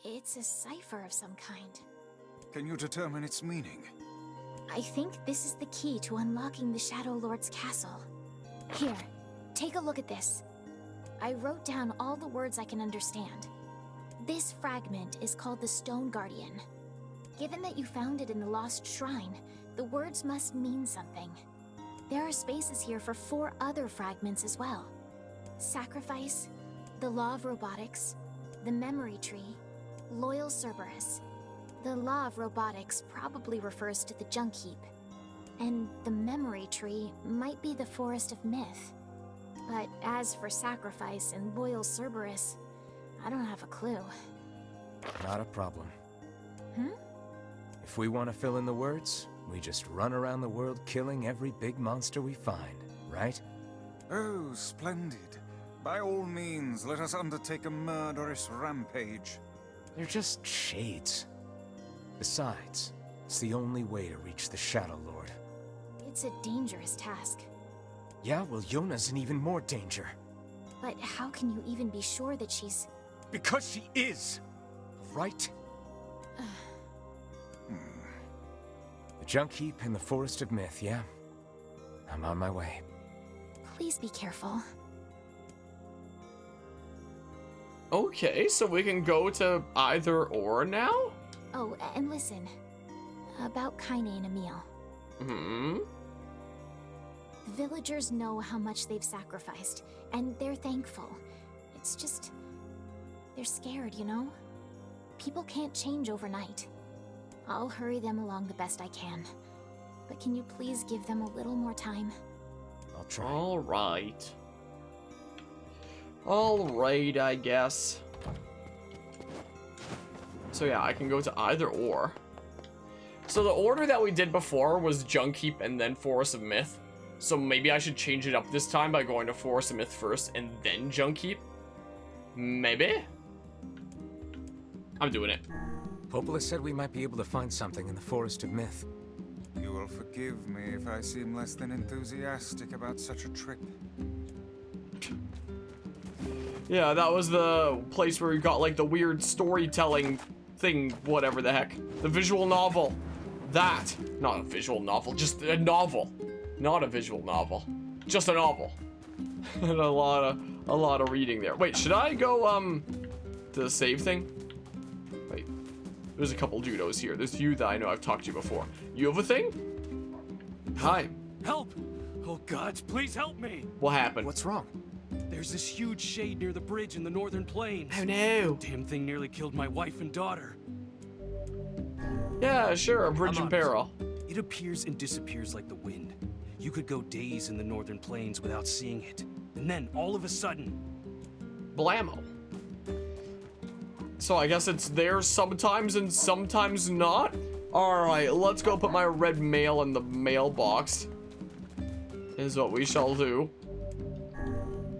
It's a cipher of some kind. Can you determine its meaning? I think this is the key to unlocking the Shadow Lord's castle. Here, take a look at this. I wrote down all the words I can understand. This fragment is called the Stone Guardian. Given that you found it in the Lost Shrine, the words must mean something. There are spaces here for 4 other fragments as well. Sacrifice, the Law of Robotics, the Memory Tree, Loyal Cerberus. The Law of Robotics probably refers to the Junk Heap. And the Memory Tree might be the Forest of Myth. But as for Sacrifice and Loyal Cerberus, I don't have a clue. Not a problem. Hmm? If we want to fill in the words, we just run around the world killing every big monster we find, right? Oh, splendid. By all means, let us undertake a murderous rampage. They're just shades. Besides, it's the only way to reach the Shadow Lord. It's a dangerous task. Yeah, well, Yona's in even more danger. But how can you even be sure that she's... Because she is! Right? The Junk Heap in the Forest of Myth, yeah? I'm on my way. Please be careful. Okay, so we can go to either or now? Oh, and listen. About Kaine and Emil. Hmm? The villagers know how much they've sacrificed, and they're thankful. It's just... they're scared, you know? People can't change overnight. I'll hurry them along the best I can. But can you please give them a little more time? I'll try. Alright. Alright, I guess. So yeah, I can go to either or. So the order that we did before was Junk Heap and then Forest of Myth. So maybe I should change it up this time by going to Forest of Myth first and then Junk Heap? Maybe? I'm doing it. Popola said we might be able to find something in the Forest of Myth. You will forgive me if I seem less than enthusiastic about such a trip. Yeah, that was the place where we got like the weird storytelling thing, whatever the heck. The visual novel. That. Not a visual novel, just a novel. Not a visual novel. Just a novel. And a lot of reading there. Wait, should I go to the save thing? Wait. There's a couple judos here. There's you that I know I've talked to you before. You have a thing? Hi. Help! Oh gods, please help me! What happened? What's wrong? There's this huge shade near the bridge in the northern plains. Oh no. Damn thing nearly killed my wife and daughter. Yeah, sure, a bridge in peril. It appears and disappears like the wind. You could go days in the northern plains without seeing it. And then, all of a sudden... Blammo. So I guess it's there sometimes and sometimes not? Alright, let's go put my red mail in the mailbox. Is what we shall do.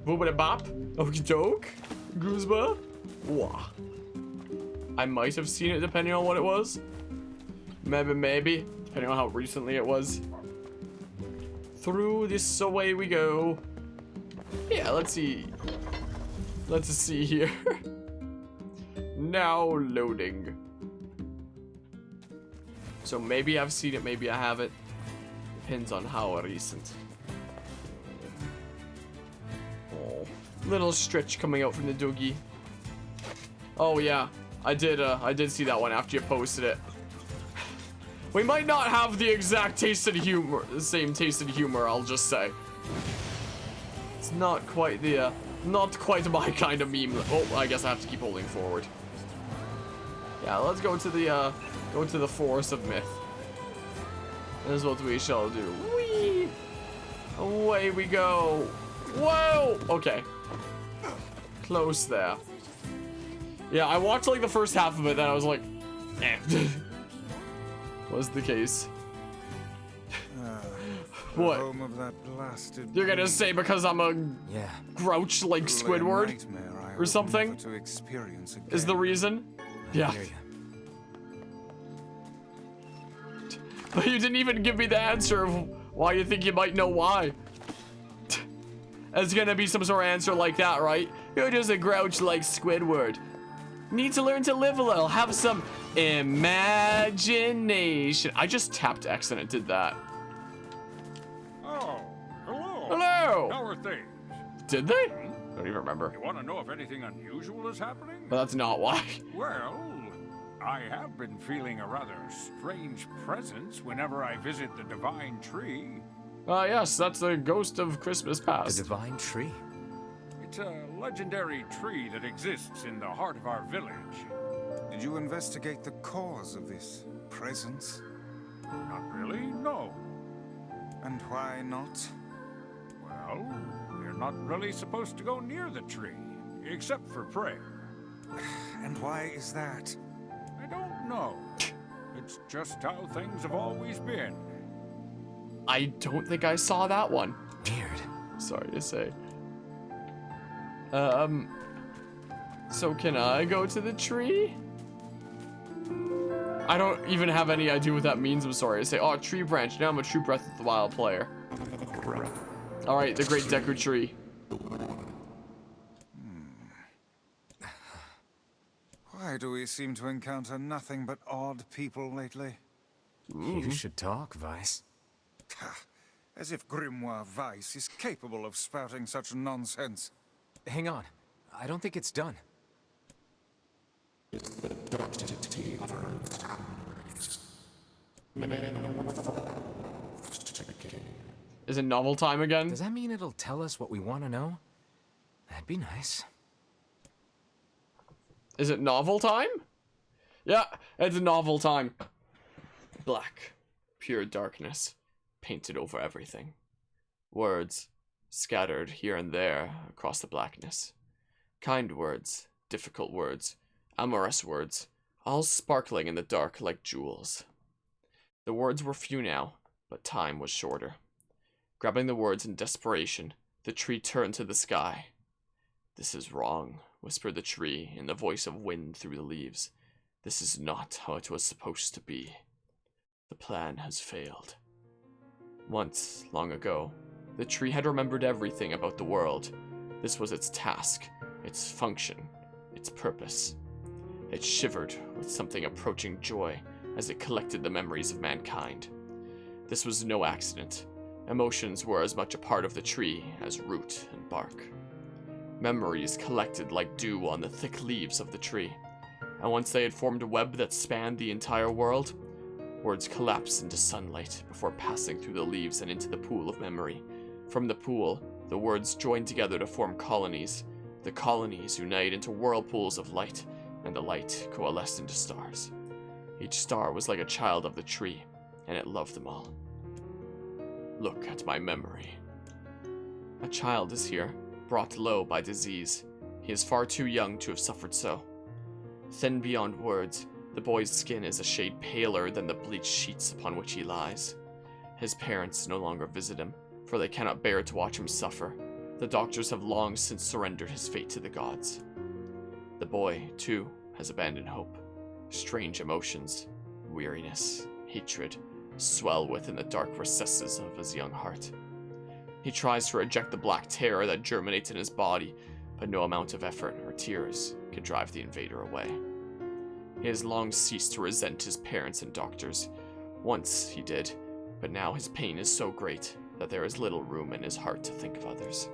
Boobity bop. Okie doke. Gooseba. Wah. I might have seen it depending on what it was. Maybe. Depending on how recently it was. Through this away we go. Yeah, let's see. Let's see here. Now loading. So maybe I've seen it, maybe I haven't. Depends on how recent. Oh, little stretch coming out from the doogie. Oh yeah, I did see that one after you posted it. We might not have the exact taste and humor, the same taste and humor, I'll just say. It's not quite the, not quite my kind of meme. Oh, I guess I have to keep holding forward. Yeah, let's go to the Forest of Myth. That is what we shall do. Whee! Away we go. Whoa! Okay. Close there. Yeah, I watched like the first half of it, then I was like, eh. Was the case. What? Home of that blasted You're gonna say because I'm a grouch like Squidward or something? Is the reason? Yeah. But you didn't even give me the answer of why you think you might know why. It's gonna be some sort of answer like that, right? You're just a grouch like Squidward. Need to learn to live a little. Have some imagination. I just tapped X and it did that. Oh, hello. Hello. How are things? Did they? I don't even remember. You want to know if anything unusual is happening? But that's not why. Well, I have been feeling a rather strange presence whenever I visit the Divine Tree. Yes, that's the ghost of Christmas The past. divine tree? It's a legendary tree that exists in the heart of our village. Did you investigate the cause of this presence? Not really, no. And why not? Well, we're not really supposed to go near the tree, except for prayer. And why is that? I don't know. It's just how things have always been. I don't think I saw that one. Weird. Sorry to say. So can I go to the tree? I don't even have any idea what that means. I'm sorry to say. Oh, tree branch. Now I'm a true Breath of the Wild player. All right, the Great Deku Tree. Why do we seem to encounter nothing but odd people lately? You should talk, Vice. As if Grimoire Weiss is capable of spouting such nonsense. Hang on. I don't think it's done. Is it novel time again? Does that mean it'll tell us what we want to know? That'd be nice. Is it novel time? Yeah, it's novel time. Black, pure darkness, painted over everything. Words scattered here and there across the blackness. Kind words, difficult words, amorous words, all sparkling in the dark like jewels. The words were few now, but time was shorter. Grabbing the words in desperation, the tree turned to the sky. "This is wrong," whispered the tree in the voice of wind through the leaves. "This is not how it was supposed to be. The plan has failed." Once, long ago, the tree had remembered everything about the world. This was its task, its function, its purpose. It shivered with something approaching joy as it collected the memories of mankind. This was no accident. Emotions were as much a part of the tree as root and bark. Memories collected like dew on the thick leaves of the tree, and once they had formed a web that spanned the entire world, words collapsed into sunlight before passing through the leaves and into the pool of memory. From the pool, the words joined together to form colonies. The colonies unite into whirlpools of light, and the light coalesced into stars. Each star was like a child of the tree, and it loved them all. Look at my memory. A child is here, brought low by disease. He is far too young to have suffered so. Thin beyond words, the boy's skin is a shade paler than the bleached sheets upon which he lies. His parents no longer visit him, for they cannot bear to watch him suffer. The doctors have long since surrendered his fate to the gods. The boy, too, has abandoned hope. Strange emotions, weariness, hatred, swell within the dark recesses of his young heart. He tries to reject the black terror that germinates in his body, but no amount of effort or tears can drive the invader away. He has long ceased to resent his parents and doctors. Once he did, but now his pain is so great that there is little room in his heart to think of others.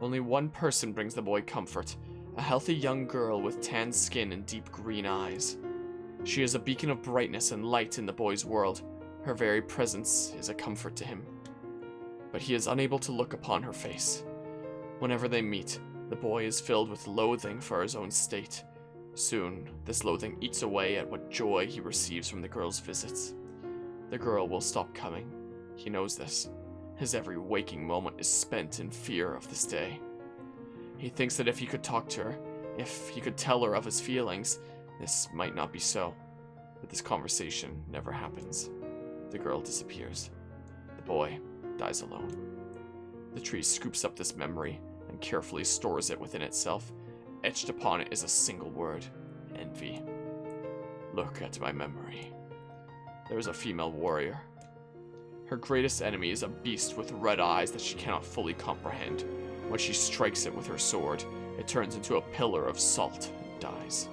Only one person brings the boy comfort, a healthy young girl with tan skin and deep green eyes. She is a beacon of brightness and light in the boy's world. Her very presence is a comfort to him. But he is unable to look upon her face. Whenever they meet, the boy is filled with loathing for his own state. Soon, this loathing eats away at what joy he receives from the girl's visits. The girl will stop coming. He knows this. His every waking moment is spent in fear of this day. He thinks that if he could talk to her, if he could tell her of his feelings, this might not be so. But this conversation never happens. The girl disappears. The boy dies alone. The tree scoops up this memory and carefully stores it within itself. Etched upon it is a single word: envy. Look at my memory. There is a female warrior. Her greatest enemy is a beast with red eyes that she cannot fully comprehend. When she strikes it with her sword, it turns into a pillar of salt and dies.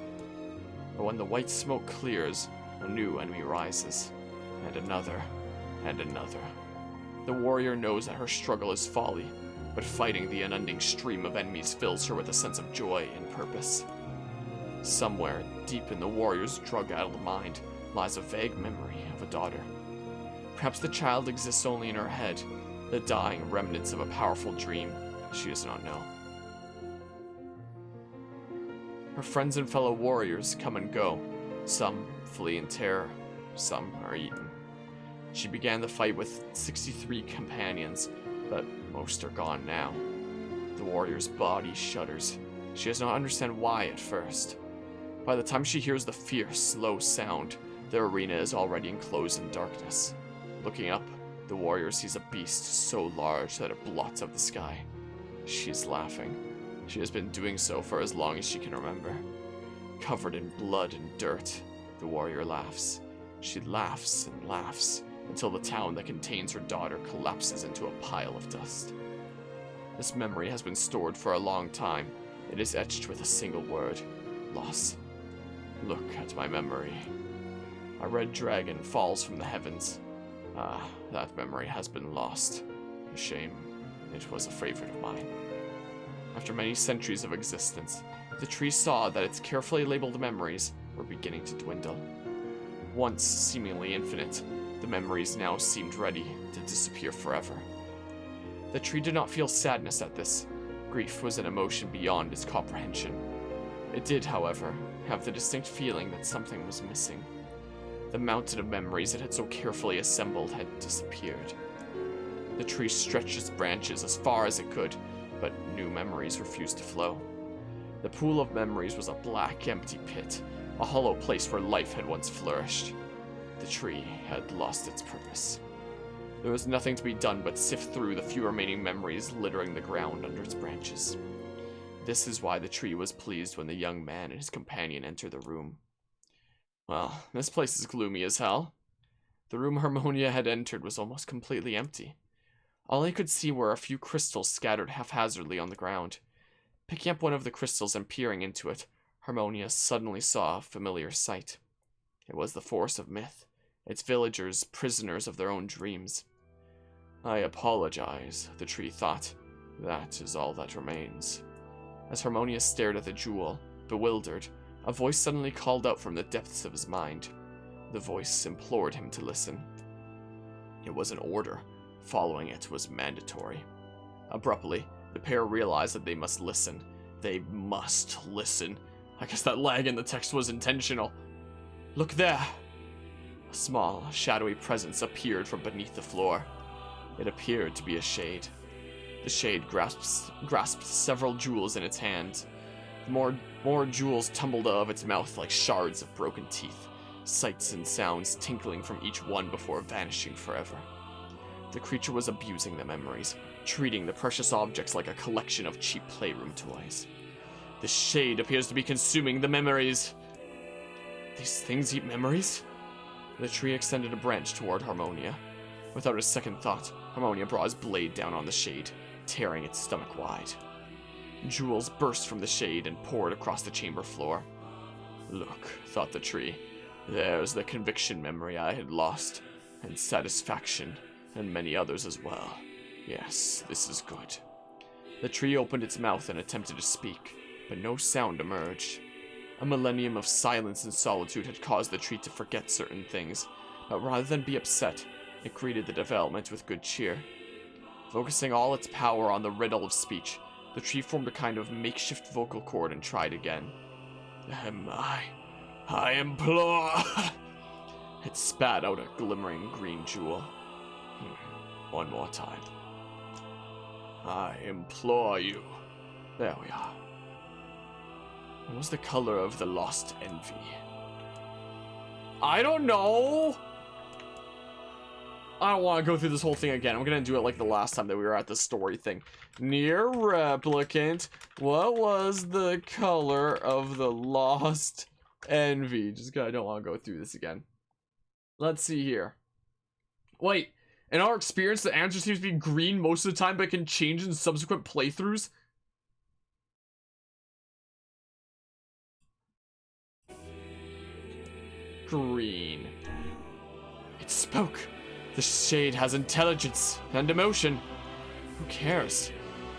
But when the white smoke clears, a new enemy rises, and another, and another. The warrior knows that her struggle is folly, but fighting the unending stream of enemies fills her with a sense of joy and purpose. Somewhere, deep in the warrior's drug-addled mind, lies a vague memory of a daughter. Perhaps the child exists only in her head, the dying remnants of a powerful dream she does not know. Her friends and fellow warriors come and go. Some flee in terror, some are eaten. She began the fight with 63 companions, but most are gone now. The warrior's body shudders. She does not understand why at first. By the time she hears the fierce, low sound, the arena is already enclosed in darkness. Looking up, the warrior sees a beast so large that it blots out the sky. She's laughing. She has been doing so for as long as she can remember. Covered in blood and dirt, the warrior laughs. She laughs and laughs until the town that contains her daughter collapses into a pile of dust. This memory has been stored for a long time. It is etched with a single word: loss. Look at my memory. A red dragon falls from the heavens. Ah, that memory has been lost. A shame. It was a favorite of mine. After many centuries of existence, the tree saw that its carefully labeled memories were beginning to dwindle. Once seemingly infinite, the memories now seemed ready to disappear forever. The tree did not feel sadness at this. Grief was an emotion beyond its comprehension. It did, however, have the distinct feeling that something was missing. The mountain of memories it had so carefully assembled had disappeared. The tree stretched its branches as far as it could, but new memories refused to flow. The pool of memories was a black, empty pit, a hollow place where life had once flourished. The tree had lost its purpose. There was nothing to be done but sift through the few remaining memories littering the ground under its branches. This is why the tree was pleased when the young man and his companion entered the room. Well, this place is gloomy as hell. The room Harmonia had entered was almost completely empty. All he could see were a few crystals scattered haphazardly on the ground. Picking up one of the crystals and peering into it, Harmonia suddenly saw a familiar sight. It was the forest of myth, its villagers prisoners of their own dreams. I apologize, the tree thought. That is all that remains. As Harmonia stared at the jewel, bewildered, a voice suddenly called out from the depths of his mind. The voice implored him to listen. It was an order. Following it was mandatory. Abruptly, the pair realized that they must listen. They must listen. I guess that lag in the text was intentional. Look there! A small, shadowy presence appeared from beneath the floor. It appeared to be a shade. The shade grasped several jewels in its hand. More jewels tumbled out of its mouth like shards of broken teeth, sights and sounds tinkling from each one before vanishing forever. The creature was abusing the memories, treating the precious objects like a collection of cheap playroom toys. The shade appears to be consuming the memories. These things eat memories? The tree extended a branch toward Harmonia. Without a second thought, Harmonia brought his blade down on the shade, tearing its stomach wide. Jewels burst from the shade and poured across the chamber floor. Look, thought the tree. There's the conviction memory I had lost, and satisfaction, and many others as well. Yes, this is good. The tree opened its mouth and attempted to speak, but no sound emerged. A millennium of silence and solitude had caused the tree to forget certain things, but rather than be upset, it greeted the development with good cheer. Focusing all its power on the riddle of speech, the tree formed a kind of makeshift vocal cord and tried again. I implore... It spat out a glimmering green jewel. One more time. I implore you. There we are. What was the color of the lost envy? I don't know! I don't want to go through this whole thing again. I'm going to do it like the last time that we were at the story thing. NieR Replicant, what was the color of the lost envy? Just because I don't want to go through this again. Let's see here. Wait, in our experience, the answer seems to be green most of the time, but can change in subsequent playthroughs? screen. It spoke. The shade has intelligence and emotion. Who cares?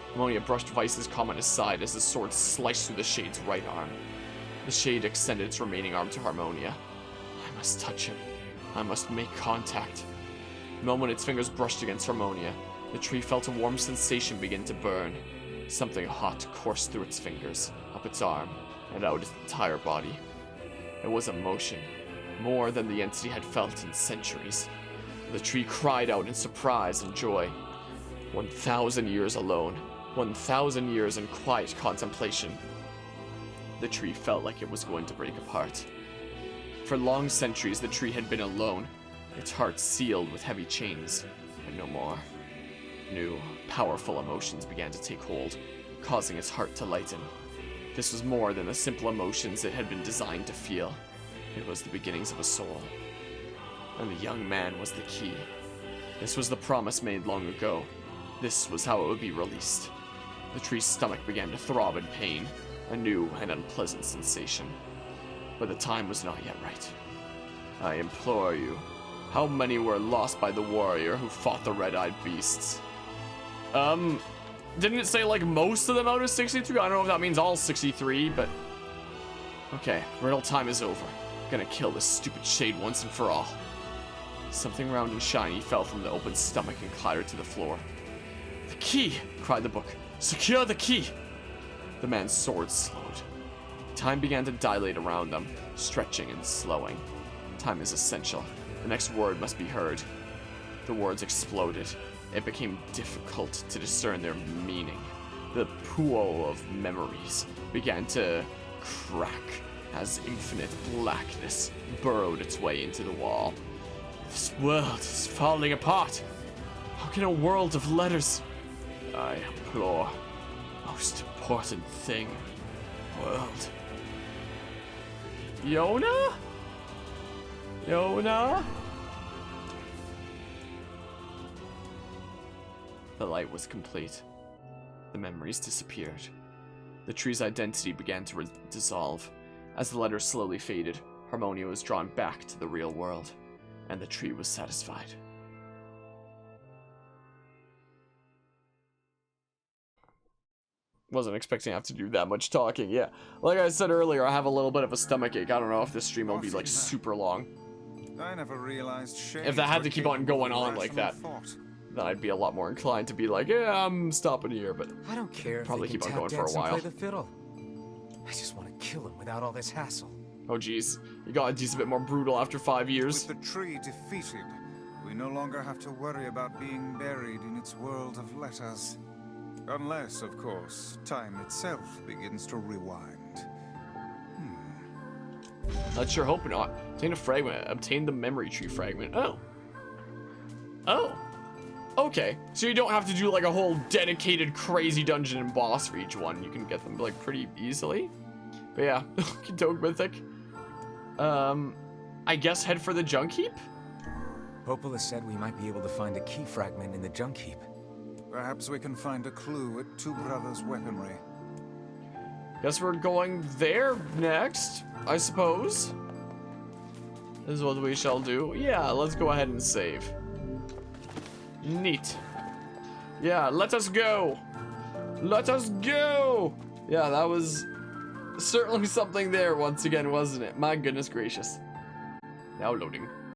Harmonia brushed Vice's comment aside as his sword sliced through the shade's right arm. The shade extended its remaining arm to Harmonia. I must touch him. I must make contact. The moment its fingers brushed against Harmonia, the tree felt a warm sensation begin to burn. Something hot coursed through its fingers, up its arm, and out its entire body. It was emotion, more than the entity had felt in centuries. The tree cried out in surprise and joy. 1,000 years alone, 1,000 years in quiet contemplation. The tree felt like it was going to break apart. For long centuries, the tree had been alone, its heart sealed with heavy chains, but no more. New, powerful emotions began to take hold, causing its heart to lighten. This was more than the simple emotions it had been designed to feel. It was the beginnings of a soul. And the young man was the key. This was the promise made long ago. This was how it would be released. The tree's stomach began to throb in pain, a new and unpleasant sensation. But the time was not yet right. I implore you, how many were lost by the warrior who fought the red-eyed beasts? Didn't it say like most of them out of 63? I don't know if that means all 63, but... Okay, riddle time is over. Gonna kill this stupid shade once and for all. Something round and shiny fell from the open stomach and clattered to the floor. The key! Cried the book. Secure the key! The man's sword slowed. Time began to dilate around them, stretching and slowing. Time is essential. The next word must be heard. The words exploded. It became difficult to discern their meaning. The pool of memories began to crack as infinite blackness burrowed its way into the wall. This world is falling apart. How can a world of letters... I implore, most important thing, world. Yona? Yona? The light was complete. The memories disappeared. The tree's identity began to dissolve. As the letters slowly faded, Harmonia was drawn back to the real world, and the tree was satisfied. Wasn't expecting to have to do that much talking, yeah. Like I said earlier, I have a little bit of a stomachache. I don't know if this stream will be like super long. I never realized if that had to keep on going on like that, then I'd be a lot more inclined to be like, yeah, I'm stopping here, but I don't care if probably they can keep on tap going for a dance and while. play the fiddle. I just want to kill him without all this hassle. Oh geez, you got a bit more brutal after 5 years. With the tree defeated, we no longer have to worry about being buried in its world of letters. Unless, of course, time itself begins to rewind. Let's sure hope not. Obtain a fragment. Obtain the memory tree fragment. Oh. Oh. Okay. So you don't have to do like a whole dedicated crazy dungeon and boss for each one. You can get them like pretty easily. But yeah, Dog Mythic. I guess head for the junk heap? Popola said we might be able to find a key fragment in the junk heap. Perhaps we can find a clue at Two Brothers' weaponry. Guess we're going there next, I suppose. This is what we shall do. Yeah, let's go ahead and save. Neat. Yeah, let us go. Let us go. Yeah, that was certainly something there once again, wasn't it? My goodness gracious. Now loading.